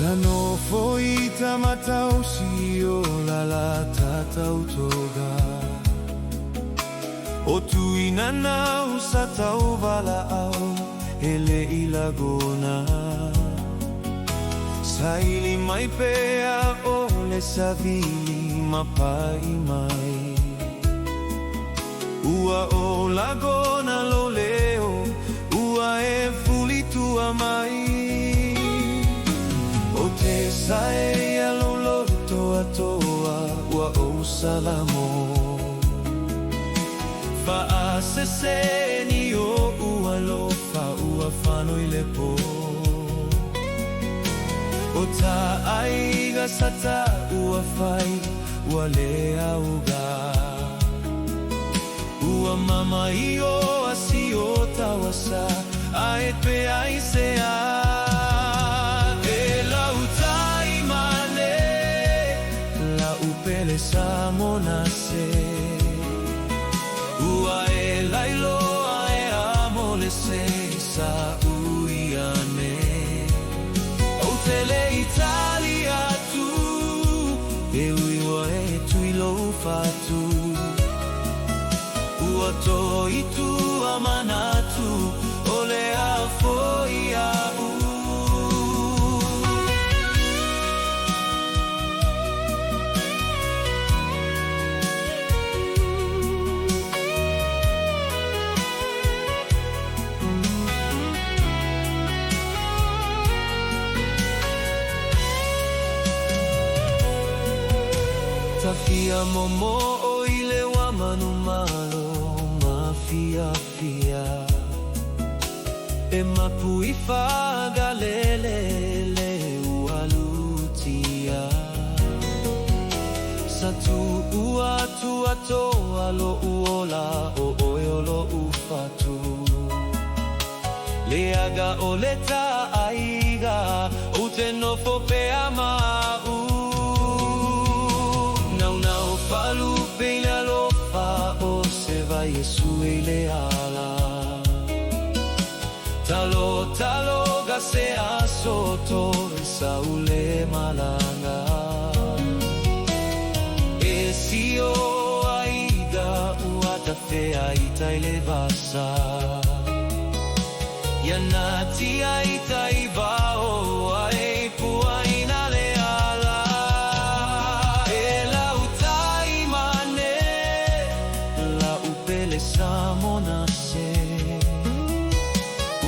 Sanofo ita matausi o lala tatautoga o tuina na usatau valaau ele ilagona saili mai pea ole savili mapai mai ua o lagona lo leo ua e fulitua mai Sae alolo toa toa ua o salamo Faaseseni o ua lofa ua fano i lepo O ta aiga sata ua fai ua lea uga Ua mama i o asi o tawasa ae pe aisea Pele sa monase Ua e lailoa e amole se sa uiane O tele Italia tu E uiwa e tuilo fatu Ua to itu amanatu Ole a foi a Tafia momo o ile wa manumalo mafia fia E mapui faga lelele ualutia Satu uatu ato alo uola o oiolo ufatu Leaga o leta aiga utenofo pe amau Falu peina lofa o se vai Yesu ele ala Talo talo gase asoto saule malanga Esi o aiga uata fea ita elevasa Yanati aita ibao ai puaina leala Sa monase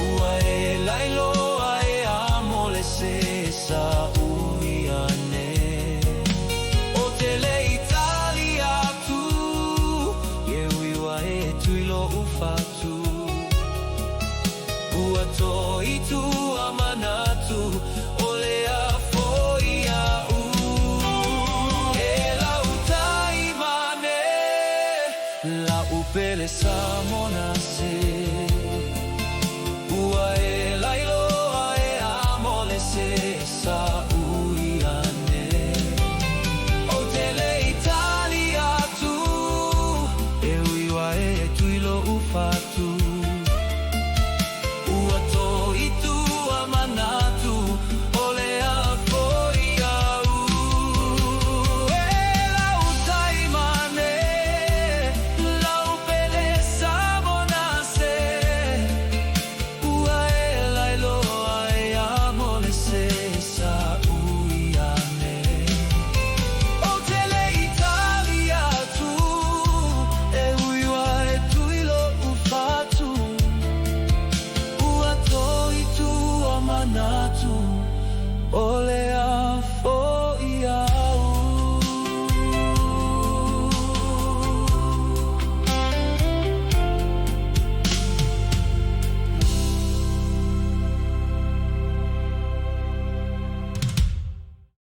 Ua e lailoa e amole se sa uiane O tele Italia tu Ye uiwa e tuilo ufatu Ua to itu amanatu Ole a foi a Pele sa monase